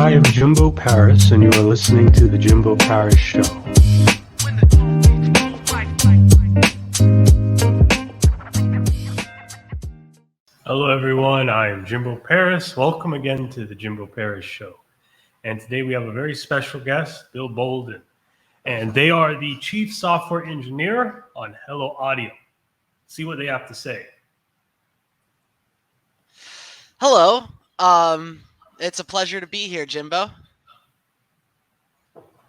I am Jimbo Paris, and you are listening to The Jimbo Paris Show. Hello, everyone. I am Jimbo Paris. Welcome again to The Jimbo Paris Show. And today we have a very special guest, Bill Boulden. And they are the Chief Software Engineer on Hello Audio. See what they have to say. Hello. It's a pleasure to be here, Jimbo.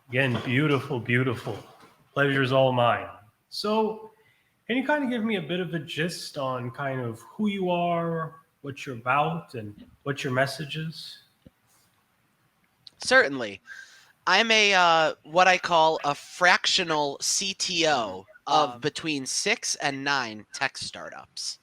Again, beautiful, beautiful. Pleasure's all mine. So, can you kind of give me a bit of a gist on kind of who you are, what you're about, and what your message is? Certainly. I'm a what I call a fractional CTO of between 6 and 9 tech startups.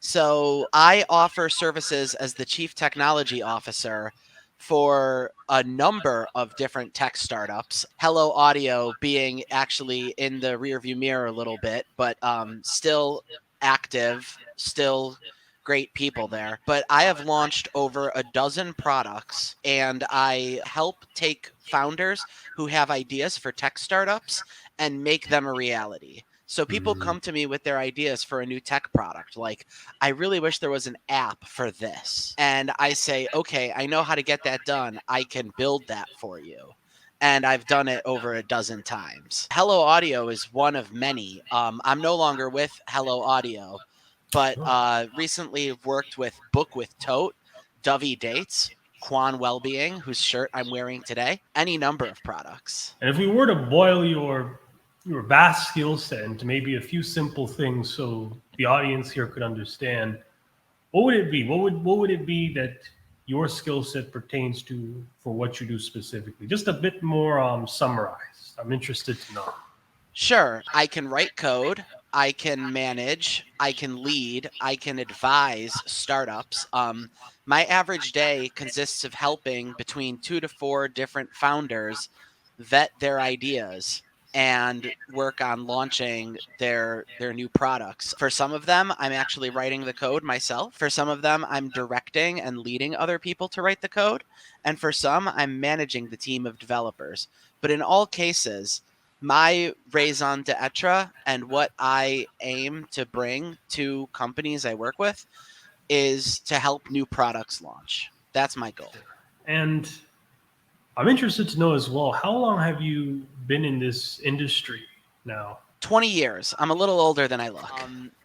So I offer services as the Chief Technology Officer for a number of different tech startups. Hello Audio being actually in the rearview mirror a little bit, but still active, still great people there. But I have launched over a dozen products, and I help take founders who have ideas for tech startups and make them a reality. So people come to me with their ideas for a new tech product, like, I really wish there was an app for this. And I say, okay, I know how to get that done. I can build that for you. And I've done it over a dozen times. Hello Audio is one of many. I'm no longer with Hello Audio, but recently worked with Book with Tote, Dovey Dates, Quan Wellbeing, whose shirt I'm wearing today, any number of products. And if we were to boil your vast skill set into maybe a few simple things so the audience here could understand, what would it be? What would it be that your skill set pertains to for what you do specifically? Just a bit more summarized. I'm interested to know. Sure, I can write code, I can manage, I can lead, I can advise startups. My average day consists of helping between 2 to 4 different founders vet their ideas and work on launching their new products. For some of them, I'm actually writing the code myself. For some of them, I'm directing and leading other people to write the code. And for some, I'm managing the team of developers. But in all cases, my raison d'etre and what I aim to bring to companies I work with is to help new products launch. That's my goal. And I'm interested to know as well, how long have you been in this industry now? 20 years. I'm a little older than I look.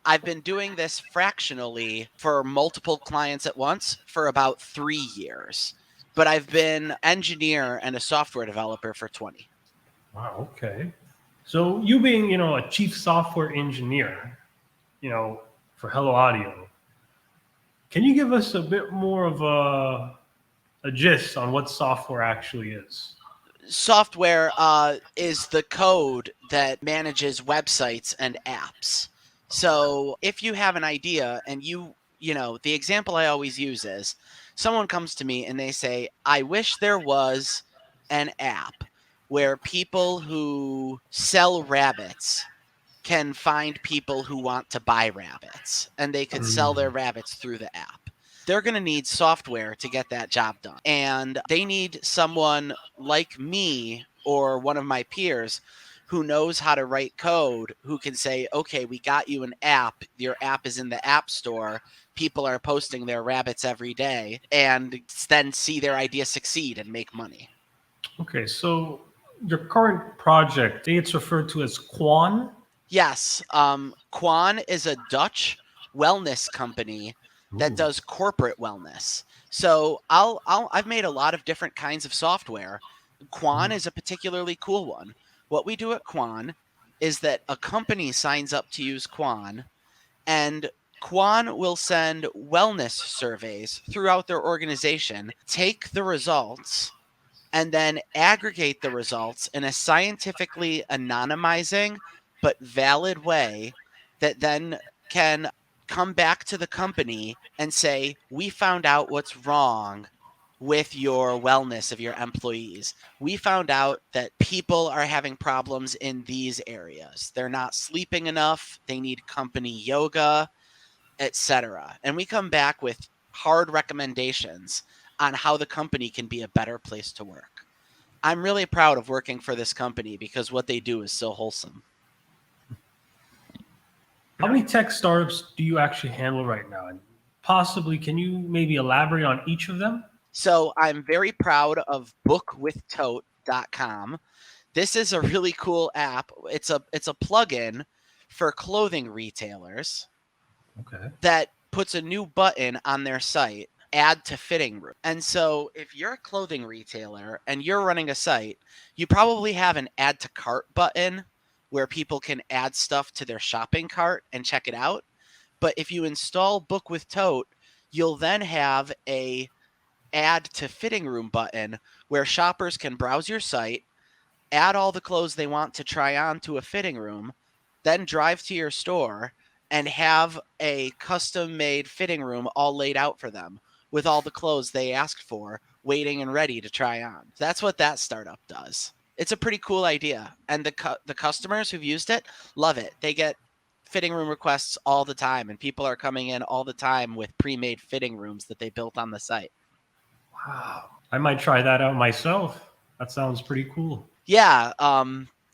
I've been doing this fractionally for multiple clients at once for about 3 years. But I've been engineer and a software developer for 20. Wow, okay. So you being, a chief software engineer, for Hello Audio, can you give us a bit more of a gist on what software actually is? Software is the code that manages websites and apps. So if you have an idea and the example I always use is someone comes to me and they say, I wish there was an app where people who sell rabbits can find people who want to buy rabbits and they could sell their rabbits through the app. They're going to need software to get that job done. And they need someone like me or one of my peers who knows how to write code, who can say, okay, we got you an app. Your app is in the app store. People are posting their rabbits every day, and then see their idea succeed and make money. Okay, so your current project, it's referred to as Quan? Yes. Quan is a Dutch wellness company that does corporate wellness. So I've made a lot of different kinds of software. Quan is a particularly cool one. What we do at Quan is that a company signs up to use Quan, and Quan will send wellness surveys throughout their organization, take the results, and then aggregate the results in a scientifically anonymizing but valid way that then can come back to the company and say, we found out what's wrong with your wellness of your employees. We found out that people are having problems in these areas. They're not sleeping enough. They need company yoga, etc. And we come back with hard recommendations on how the company can be a better place to work. I'm really proud of working for this company because what they do is so wholesome. How many tech startups do you actually handle right now? And possibly, can you maybe elaborate on each of them? So I'm very proud of bookwithtote.com. This is a really cool app. It's a plugin for clothing retailers Okay. that puts a new button on their site, add to fitting room. And so if you're a clothing retailer and you're running a site, you probably have an add to cart button where people can add stuff to their shopping cart and check it out. But if you install Book with Tote, you'll then have a add to fitting room button where shoppers can browse your site, add all the clothes they want to try on to a fitting room, then drive to your store and have a custom made fitting room all laid out for them with all the clothes they asked for, waiting and ready to try on. That's what that startup does. It's a pretty cool idea. And the customers who've used it love it. They get fitting room requests all the time, and people are coming in all the time with pre-made fitting rooms that they built on the site. Wow. I might try that out myself. That sounds pretty cool. Yeah,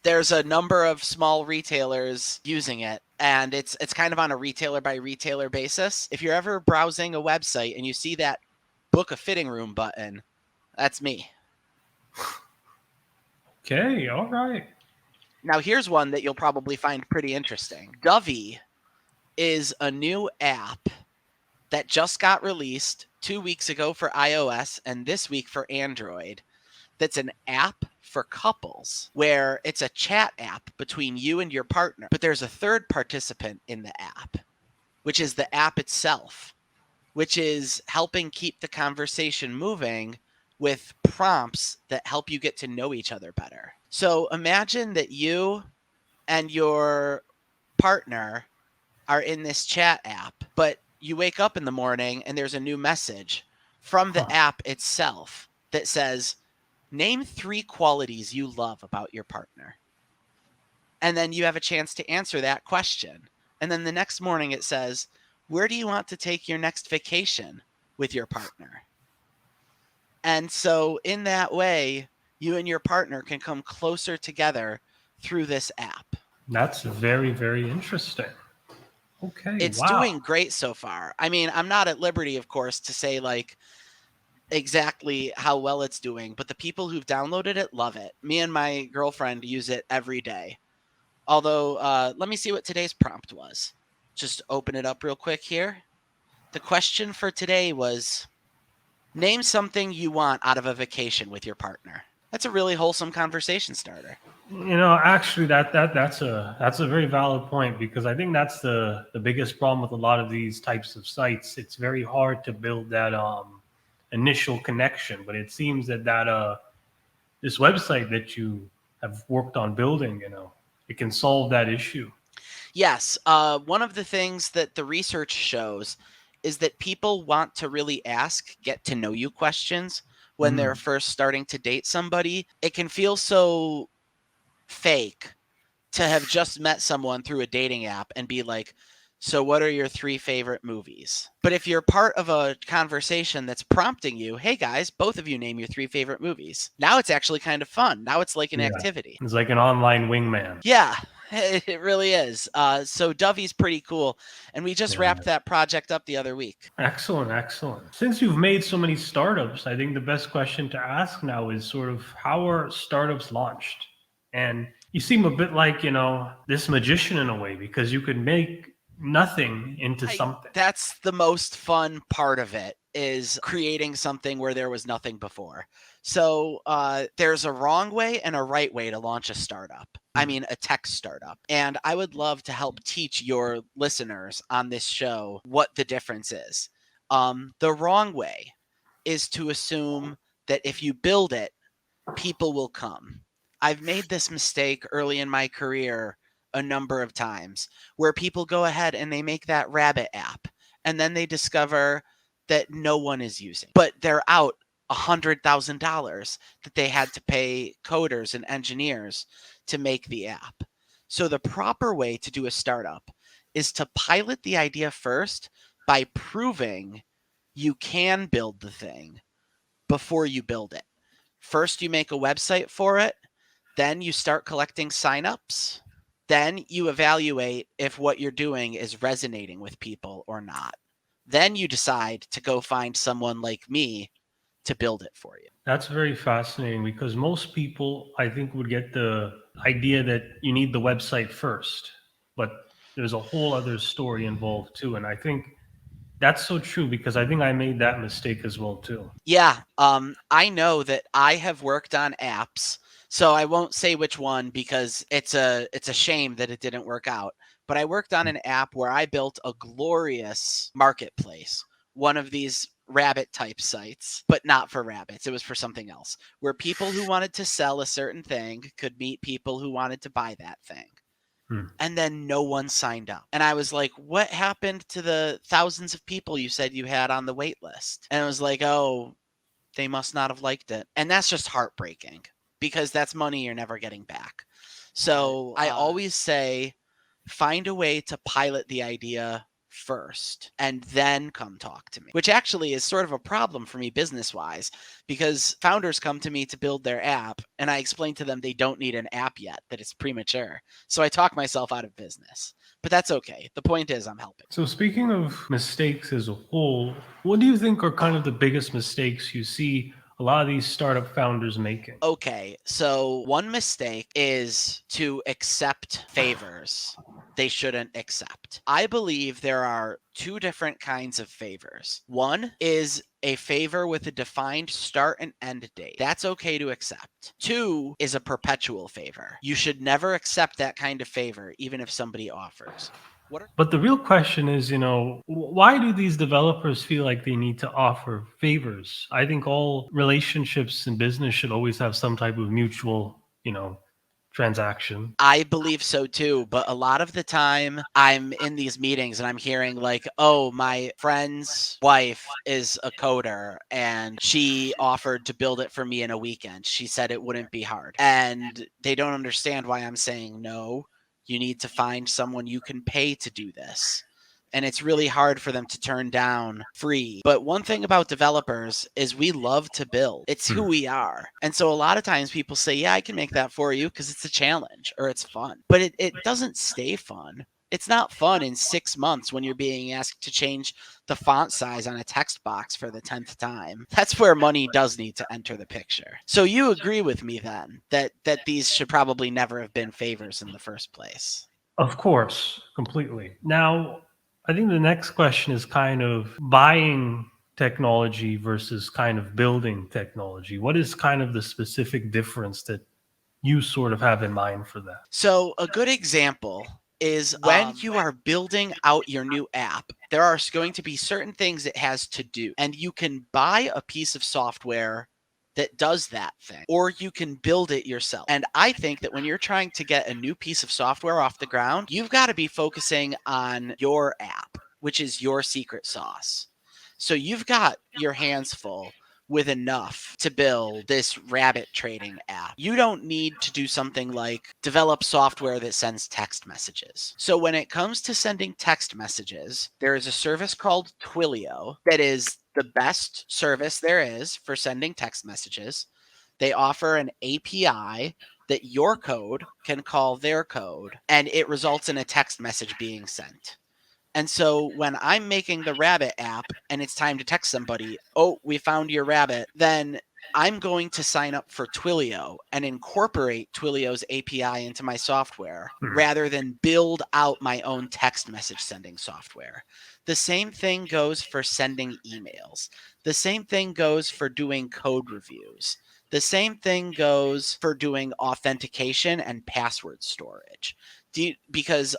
there's a number of small retailers using it, and it's kind of on a retailer by retailer basis. If you're ever browsing a website and you see that book a fitting room button, that's me. Okay, all right. Now here's one that you'll probably find pretty interesting. Dovey is a new app that just got released 2 weeks ago for iOS and this week for Android. That's an app for couples where it's a chat app between you and your partner, but there's a third participant in the app, which is the app itself, which is helping keep the conversation moving with prompts that help you get to know each other better. So imagine that you and your partner are in this chat app, but you wake up in the morning and there's a new message from the app itself that says, name 3 qualities you love about your partner. And then you have a chance to answer that question. And then the next morning it says, where do you want to take your next vacation with your partner? And so in that way, you and your partner can come closer together through this app. That's very, very interesting. Okay, It's wow. doing great so far. I mean, I'm not at liberty, of course, to say like exactly how well it's doing, but the people who've downloaded it love it. Me and my girlfriend use it every day. Although, let me see what today's prompt was. Just open it up real quick here. The question for today was, name something you want out of a vacation with your partner. That's a really wholesome conversation starter. Actually, that's a very valid point, because I think that's the biggest problem with a lot of these types of sites. It's very hard to build that initial connection, but it seems that this website that you have worked on building, it can solve that issue. Yes, one of the things that the research shows is that people want to really ask get to know you questions when they're first starting to date somebody. It can feel so fake to have just met someone through a dating app and be like, so what are your 3 favorite movies? But if you're part of a conversation that's prompting you, hey guys, both of you name your 3 favorite movies. Now it's actually kind of fun. Now it's like an activity. It's like an online wingman. Yeah, it really is. So Dovey's pretty cool. And we just wrapped that project up the other week. Excellent, excellent. Since you've made so many startups, I think the best question to ask now is sort of, how are startups launched? And you seem a bit like, this magician in a way, because you could make nothing into something. That's the most fun part of it, is creating something where there was nothing before. So there's a wrong way and a right way to launch a startup. I mean, a tech startup. And I would love to help teach your listeners on this show what the difference is. The wrong way is to assume that if you build it, people will come. I've made this mistake early in my career a number of times, where people go ahead and they make that Rabbit app, and then they discover that no one is using, but they're out $100,000 that they had to pay coders and engineers to make the app. So the proper way to do a startup is to pilot the idea first by proving you can build the thing before you build it. First, you make a website for it. Then you start collecting signups. Then you evaluate if what you're doing is resonating with people or not. Then you decide to go find someone like me to build it for you. That's very fascinating because most people, I think, would get the idea that you need the website first, but there's a whole other story involved too. And I think that's so true because I think I made that mistake as well too. Yeah, I know that I have worked on apps, so I won't say which one because it's a shame that it didn't work out. But I worked on an app where I built a glorious marketplace, one of these rabbit type sites, but not for rabbits. It was for something else, where people who wanted to sell a certain thing could meet people who wanted to buy that thing. Hmm. And then no one signed up. And I was like, what happened to the thousands of people you said you had on the wait list? And it was like, oh, they must not have liked it. And that's just heartbreaking because that's money you're never getting back. So I always say find a way to pilot the idea first and then come talk to me, which actually is sort of a problem for me business wise because founders come to me to build their app and I explain to them they don't need an app yet, that it's premature. So I talk myself out of business, but that's okay. The point is I'm helping. So, speaking of mistakes as a whole, what do you think are kind of the biggest mistakes you see a lot of these startup founders making? Okay, so one mistake is to accept favors they shouldn't accept. I believe there are two different kinds of favors. One is a favor with a defined start and end date. That's okay to accept. Two is a perpetual favor. You should never accept that kind of favor, even if somebody offers. But the real question is, why do these developers feel like they need to offer favors? I think all relationships in business should always have some type of mutual, transaction. I believe so too, but a lot of the time I'm in these meetings and I'm hearing like, oh, my friend's wife is a coder and she offered to build it for me in a weekend. She said it wouldn't be hard. And they don't understand why I'm saying no. You need to find someone you can pay to do this. And it's really hard for them to turn down free. But one thing about developers is we love to build. It's who we are. And so a lot of times people say, yeah, I can make that for you because it's a challenge or it's fun. But it doesn't stay fun. It's not fun in 6 months when you're being asked to change the font size on a text box for the 10th time. That's where money does need to enter the picture. So you agree with me then that these should probably never have been favors in the first place. Of course, completely. Now, I think the next question is kind of buying technology versus kind of building technology. What is kind of the specific difference that you sort of have in mind for that? So a good example is when you are building out your new app, there are going to be certain things it has to do. And you can buy a piece of software that does that thing, or you can build it yourself. And I think that when you're trying to get a new piece of software off the ground, you've got to be focusing on your app, which is your secret sauce. So you've got your hands full with enough to build this rabbit trading app. You don't need to do something like develop software that sends text messages. So when it comes to sending text messages, there is a service called Twilio that is the best service there is for sending text messages. They offer an API that your code can call their code, and it results in a text message being sent. And so when I'm making the rabbit app and it's time to text somebody, oh, we found your rabbit, then I'm going to sign up for Twilio and incorporate Twilio's API into my software rather than build out my own text message sending software. The same thing goes for sending emails. The same thing goes for doing code reviews. The same thing goes for doing authentication and password storage. Because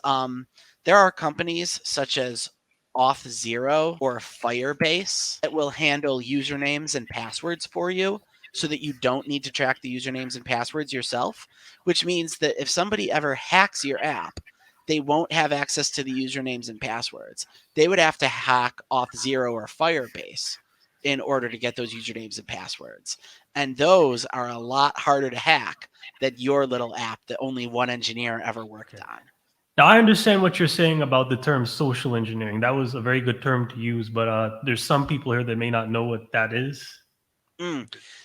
there are companies such as Auth0 or Firebase that will handle usernames and passwords for you so that you don't need to track the usernames and passwords yourself, which means that if somebody ever hacks your app, they won't have access to the usernames and passwords. They would have to hack Auth0 or Firebase in order to get those usernames and passwords. And those are a lot harder to hack than your little app that only one engineer ever worked on. Now, I understand what you're saying about the term social engineering. That was a very good term to use, but there's some people here that may not know what that is.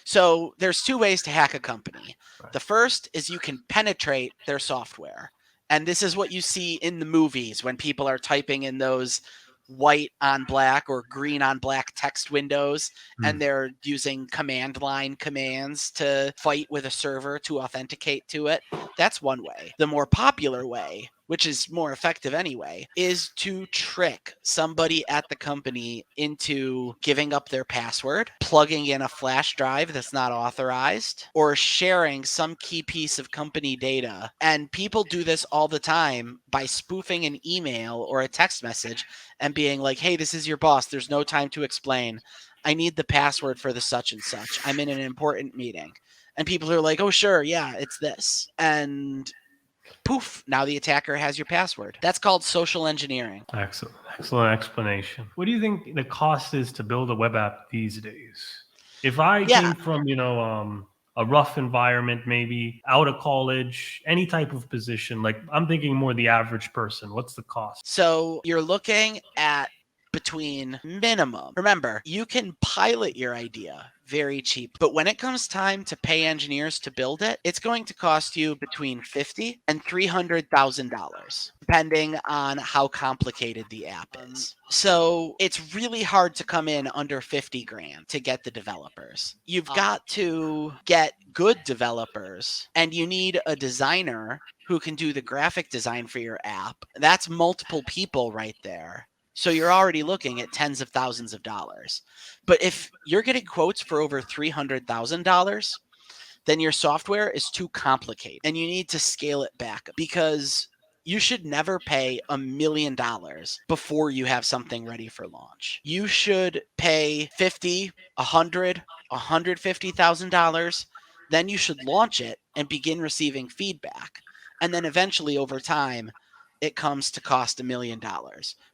So there's two ways to hack a company. Right. The first is you can penetrate their software. And this is what you see in the movies when people are typing in those white on black or green on black text windows, and they're using command line commands to fight with a server to authenticate to it. That's one way. The more popular way, which is more effective anyway, is to trick somebody at the company into giving up their password, plugging in a flash drive that's not authorized, or sharing some key piece of company data. And people do this all the time by spoofing an email or a text message and being like, hey, this is your boss. There's no time to explain. I need the password for the such and such. I'm in an important meeting. And people are like, oh, sure, yeah, it's this. And poof, now the attacker has your password. That's called social engineering. Excellent explanation. What do you think the cost is to build a web app these days? If I Yeah. came from, a rough environment, maybe out of college, any type of position, like I'm thinking more the average person, what's the cost? So you're looking at between minimum. Remember, you can pilot your idea very cheap, but when it comes time to pay engineers to build it, it's going to cost you between $50,000 and $300,000, depending on how complicated the app is. So it's really hard to come in under 50 grand to get the developers. You've got to get good developers, and you need a designer who can do the graphic design for your app. That's multiple people right there. So you're already looking at tens of thousands of dollars. But if you're getting quotes for over $300,000, then your software is too complicated and you need to scale it back, because you should never pay $1 million before you have something ready for launch. You should pay $50, $100, $150,000. Then you should launch it and begin receiving feedback. And then eventually, over time, it comes to cost $1 million.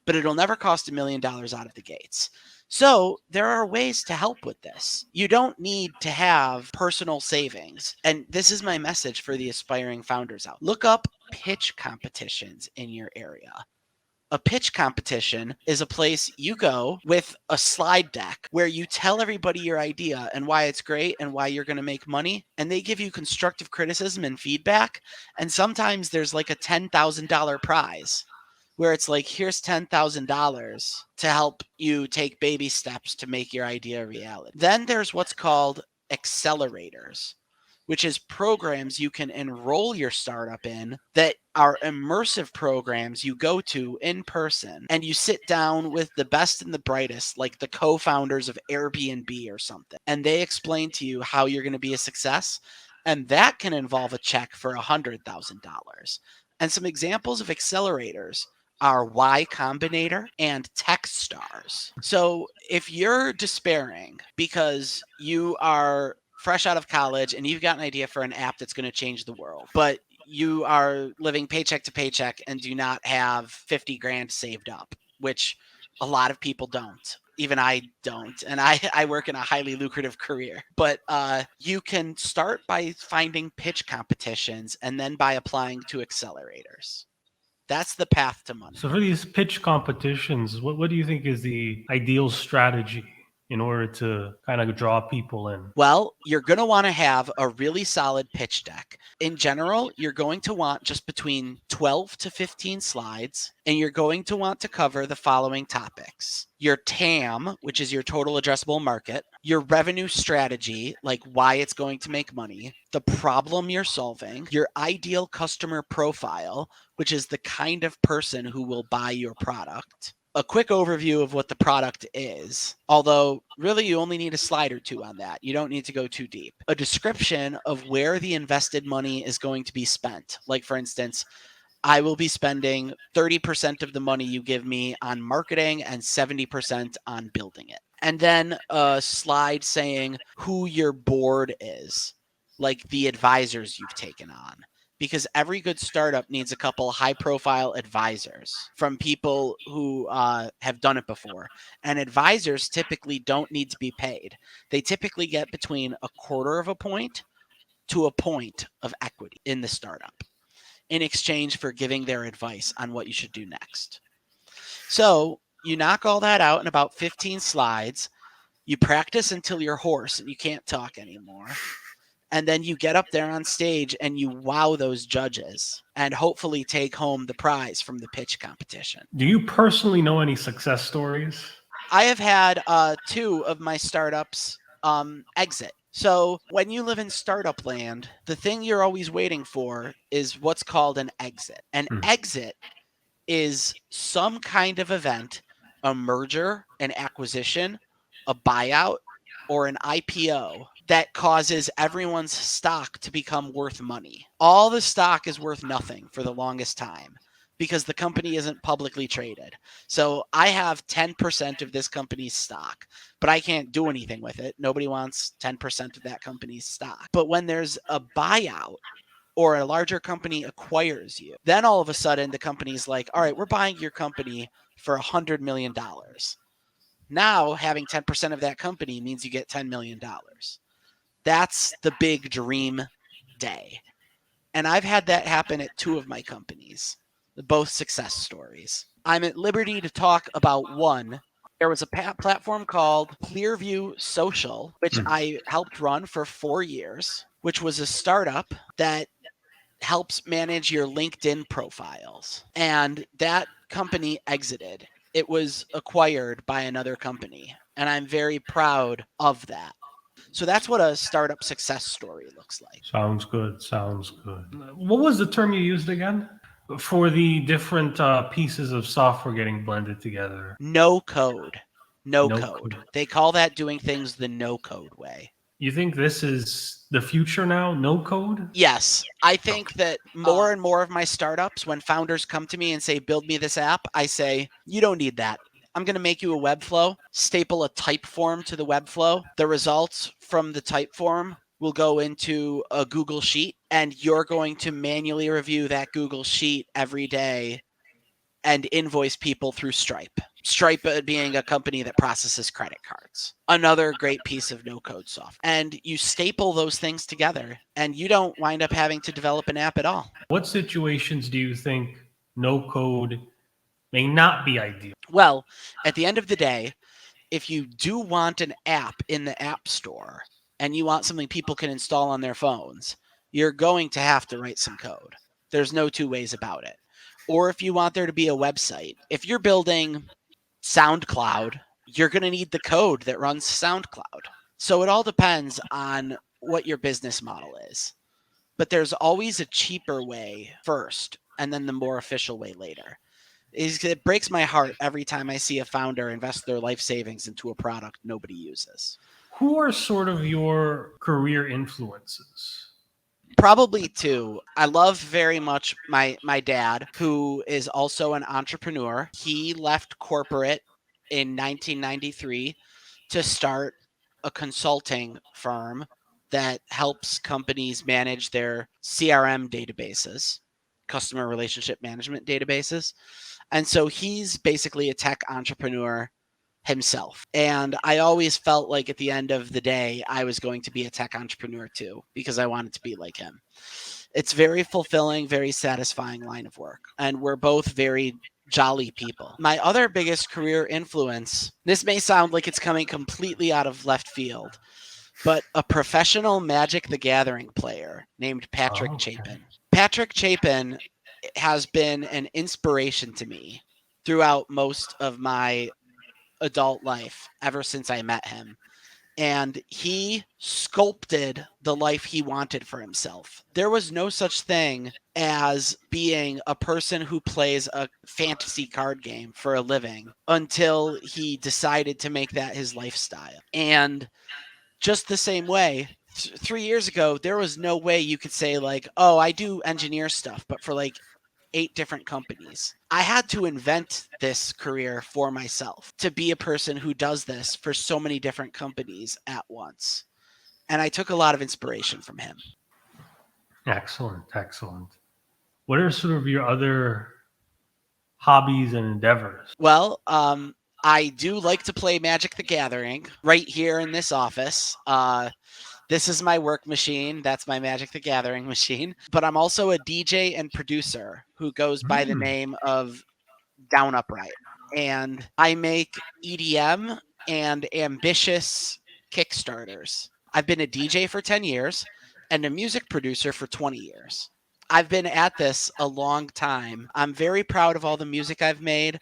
But it'll never cost $1 million out of the gates. So there are ways to help with this. You don't need to have personal savings. And this is my message for the aspiring founders out. Look up pitch competitions in your area. A pitch competition is a place you go with a slide deck where you tell everybody your idea and why it's great and why you're going to make money. And they give you constructive criticism and feedback. And sometimes there's like a $10,000 prize where it's like, here's $10,000 to help you take baby steps to make your idea a reality. Then there's what's called accelerators, which is programs you can enroll your startup in that are immersive programs you go to in person, and you sit down with the best and the brightest, like the co-founders of Airbnb or something, and they explain to you how you're going to be a success. And that can involve a check for $100,000. And some examples of accelerators are Y Combinator and Techstars. So if you're despairing because you are fresh out of college and you've got an idea for an app that's going to change the world, but you are living paycheck to paycheck and do not have 50 grand saved up, which a lot of people don't. Even I don't. And I work in a highly lucrative career. But you can start by finding pitch competitions and then by applying to accelerators. That's the path to money. So for these pitch competitions, what do you think is the ideal strategy in order to kind of draw people in? Well, you're going to want to have a really solid pitch deck. In general, you're going to want just between 12 to 15 slides, and you're going to want to cover the following topics: your TAM, which is your total addressable market, your revenue strategy, like why it's going to make money, the problem you're solving, your ideal customer profile, which is the kind of person who will buy your product, a quick overview of what the product is, although really you only need a slide or two on that. You don't need to go too deep. A description of where the invested money is going to be spent. Like, for instance, I will be spending 30% of the money you give me on marketing and 70% on building it. And then a slide saying who your board is, like the advisors you've taken on. Because every good startup needs a couple high-profile advisors from people who have done it before. And advisors typically don't need to be paid. They typically get between a quarter of a point to a point of equity in the startup in exchange for giving their advice on what you should do next. So you knock all that out in about 15 slides. You practice until you're hoarse and you can't talk anymore. And then you get up there on stage and you wow those judges and hopefully take home the prize from the pitch competition. Do you personally know any success stories? I have had 2 of my startups exit. So when you live in startup land, the thing you're always waiting for is what's called an exit. An exit is some kind of event, a merger, an acquisition, a buyout, or an IPO that causes everyone's stock to become worth money. All the stock is worth nothing for the longest time because the company isn't publicly traded. So I have 10% of this company's stock, but I can't do anything with it. Nobody wants 10% of that company's stock. But when there's a buyout, or a larger company acquires you, then all of a sudden the company's like, all right, we're buying your company for $100 million. Now having 10% of that company means you get $10 million. That's the big dream day. And I've had that happen at 2 of my companies, both success stories. I'm at liberty to talk about one. There was a platform called Clearview Social, which I helped run for 4 years, which was a startup that helps manage your LinkedIn profiles. And that company exited. It was acquired by another company. And I'm very proud of that. So that's what a startup success story looks like. Sounds good. Sounds good. What was the term you used again for the different pieces of software getting blended together? No code. No No code. code. They call that doing things the no code way. You think this is the future now? No code? Yes. I think that more and more of my startups, when founders come to me and say, build me this app, I say, you don't need that. I'm going to make you a Webflow, staple a type form to the Webflow. The results from the type form will go into a Google Sheet, and you're going to manually review that Google Sheet every day and invoice people through Stripe. Stripe being a company that processes credit cards. Another great piece of no-code software. And you staple those things together, and you don't wind up having to develop an app at all. What situations do you think no code may not be ideal? Well, at the end of the day, if you do want an app in the App Store and you want something people can install on their phones, you're going to have to write some code. There's no 2 ways about it. Or if you want there to be a website, if you're building SoundCloud, you're going to need the code that runs SoundCloud. So it all depends on what your business model is. But there's always a cheaper way first, and then the more official way later. It breaks my heart every time I see a founder invest their life savings into a product nobody uses. Who are sort of your career influences? Probably 2. I love very much my dad, who is also an entrepreneur. He left corporate in 1993 to start a consulting firm that helps companies manage their CRM databases, customer relationship management databases. And so he's basically a tech entrepreneur himself. And I always felt like at the end of the day, I was going to be a tech entrepreneur too, because I wanted to be like him. It's very fulfilling, very satisfying line of work. And we're both very jolly people. My other biggest career influence, this may sound like it's coming completely out of left field, but a professional Magic the Gathering player named Patrick Chapin. Patrick Chapin has been an inspiration to me throughout most of my adult life ever since I met him. And he sculpted the life he wanted for himself. There was no such thing as being a person who plays a fantasy card game for a living until he decided to make that his lifestyle. And just the same way, 3 years ago, there was no way you could say like, oh, I do engineer stuff, but for like 8 different companies. I had to invent this career for myself to be a person who does this for so many different companies at once. And I took a lot of inspiration from him. Excellent. Excellent. What are sort of your other hobbies and endeavors? Well, I do like to play Magic the Gathering right here in this office. This is my work machine. That's my Magic the Gathering machine. But I'm also a DJ and producer who goes by the name of Down Upright. And I make EDM and ambitious Kickstarters. I've been a DJ for 10 years and a music producer for 20 years. I've been at this a long time. I'm very proud of all the music I've made.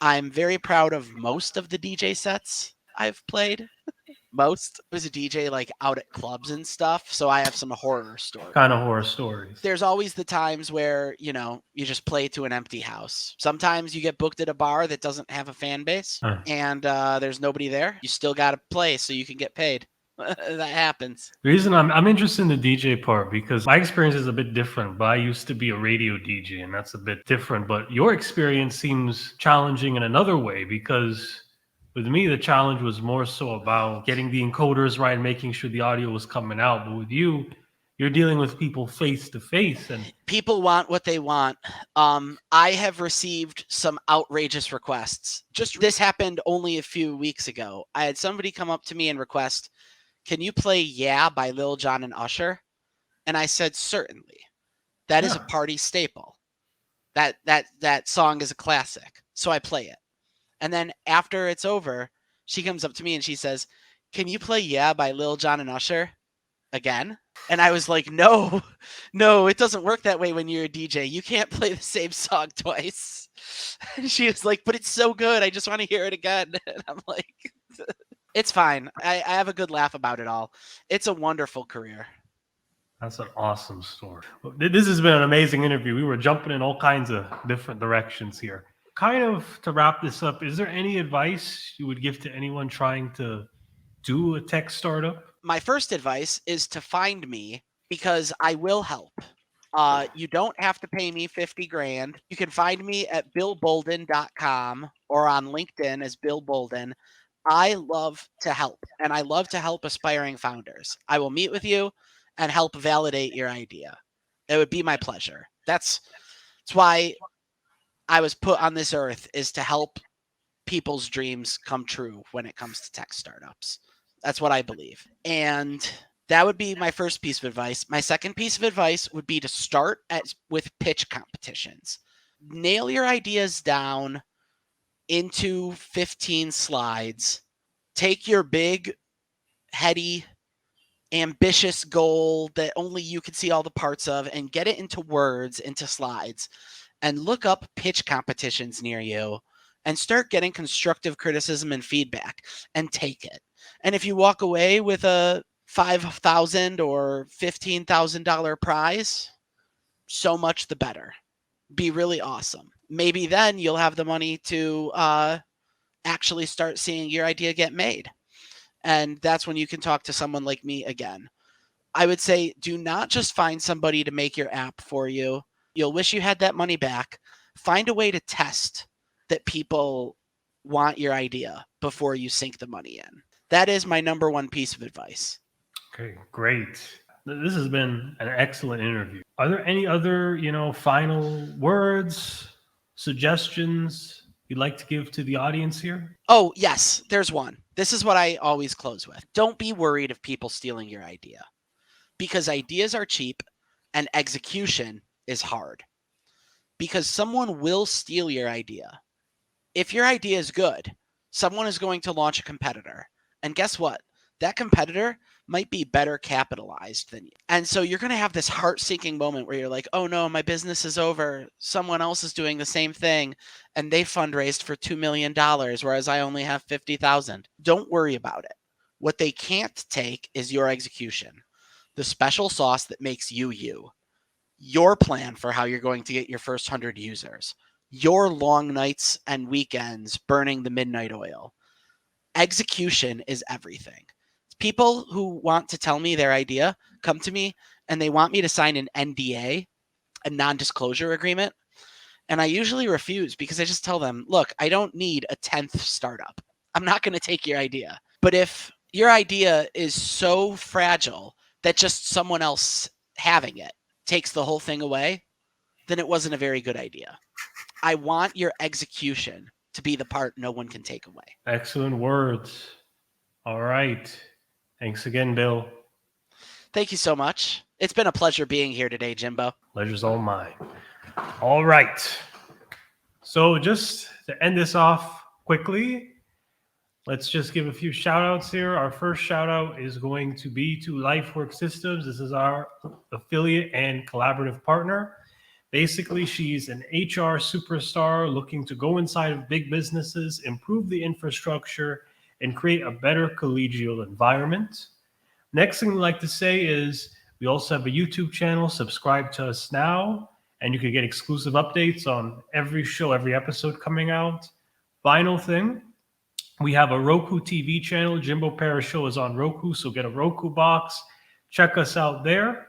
I'm very proud of most of the DJ sets I've played. Most. I was a DJ like out at clubs and stuff, so I have some horror stories. Kind of horror stories. There's always the times where, you just play to an empty house. Sometimes you get booked at a bar that doesn't have a fan base and there's nobody there. You still got to play so you can get paid. That happens. The reason I'm interested in the DJ part because my experience is a bit different, but I used to be a radio DJ and that's a bit different. But your experience seems challenging in another way because with me, the challenge was more so about getting the encoders right and making sure the audio was coming out. But with you, you're dealing with people face to face and people want what they want. I have received some outrageous requests. This happened only a few weeks ago. I had somebody come up to me and request, "Can you play Yeah by Lil Jon and Usher?" And I said, "Certainly. That is a party staple. That song is a classic." So I play it. And then after it's over, she comes up to me and she says, "Can you play Yeah by Lil Jon and Usher again?" And I was like, no, it doesn't work that way when you're a DJ. You can't play the same song twice. And she was like, "But it's so good. I just want to hear it again." And I'm like, it's fine. I have a good laugh about it all. It's a wonderful career. That's an awesome story. Well, this has been an amazing interview. We were jumping in all kinds of different directions here. Kind of to wrap this up, is there any advice you would give to anyone trying to do a tech startup? My first advice is to find me because I will help. You don't have to pay me 50 grand. You can find me at billboulden.com or on LinkedIn as Bill Boulden. I love to help, and I love to help aspiring founders. I will meet with you and help validate your idea. It would be my pleasure. That's why I was put on this earth, is to help people's dreams come true when it comes to tech startups. That's what I believe. And that would be my first piece of advice. My second piece of advice would be to start with pitch competitions. Nail your ideas down into 15 slides. Take your big, heady, ambitious goal that only you can see all the parts of and get it into words, into slides, and look up pitch competitions near you and start getting constructive criticism and feedback and take it. And if you walk away with a $5,000 or $15,000 prize, so much the better. Be really awesome. Maybe then you'll have the money to actually start seeing your idea get made. And that's when you can talk to someone like me again. I would say do not just find somebody to make your app for you. You'll wish you had that money back. Find a way to test that people want your idea before you sink the money in. That is my number one piece of advice. Okay, great. This has been an excellent interview. Are there any other, final words, suggestions you'd like to give to the audience here? Oh, yes, there's one. This is what I always close with. Don't be worried of people stealing your idea, because ideas are cheap and execution is hard. Because someone will steal your idea. If your idea is good, someone is going to launch a competitor. And guess what? That competitor might be better capitalized than you. And so you're going to have this heart-sinking moment where you're like, "Oh no, my business is over. Someone else is doing the same thing and they fundraised for $2 million, whereas I only have 50,000. Don't worry about it. What they can't take is your execution, the special sauce that makes you you, your plan for how you're going to get your first 100 users, your long nights and weekends burning the midnight oil. Execution is everything. People who want to tell me their idea come to me and they want me to sign an NDA, a non-disclosure agreement. And I usually refuse because I just tell them, look, I don't need a 10th startup. I'm not going to take your idea. But if your idea is so fragile that just someone else having it takes the whole thing away, then it wasn't a very good idea. I want your execution to be the part no one can take away. Excellent words. All right. Thanks again, Bill. Thank you so much. It's been a pleasure being here today, Jimbo. Pleasure's all mine. All right. So just to end this off quickly, Let's just give a few shout outs here. Our first shout out is going to be to LifeWork Systems. This is our affiliate and collaborative partner. Basically, she's an HR superstar looking to go inside of big businesses, improve the infrastructure, and create a better collegial environment. Next thing we'd like to say is we also have a YouTube channel. Subscribe to us now, and you can get exclusive updates on every show, every episode coming out. Final thing, we have a Roku TV channel. Jimbo Paris Show is on Roku, so get a Roku box. Check us out there.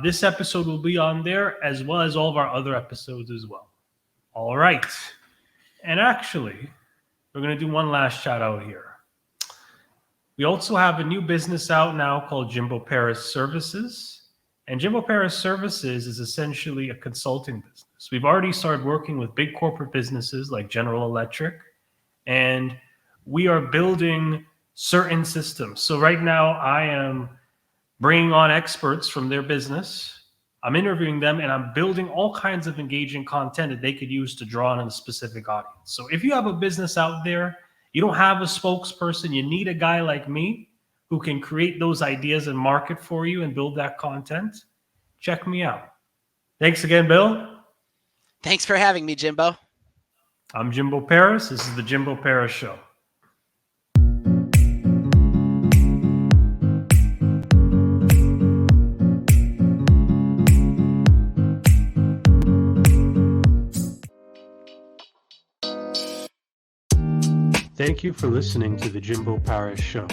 This episode will be on there, as well as all of our other episodes as well. All right. And actually, we're going to do one last shout out here. We also have a new business out now called Jimbo Paris Services. And Jimbo Paris Services is essentially a consulting business. We've already started working with big corporate businesses like General Electric, and we are building certain systems. So right now I am bringing on experts from their business. I'm interviewing them, and I'm building all kinds of engaging content that they could use to draw on a specific audience. So if you have a business out there, you don't have a spokesperson, you need a guy like me who can create those ideas and market for you and build that content, check me out. Thanks again, Bill. Thanks for having me, Jimbo. I'm Jimbo Paris. This is the Jimbo Paris Show. Thank you for listening to the Jimbo Paris Show.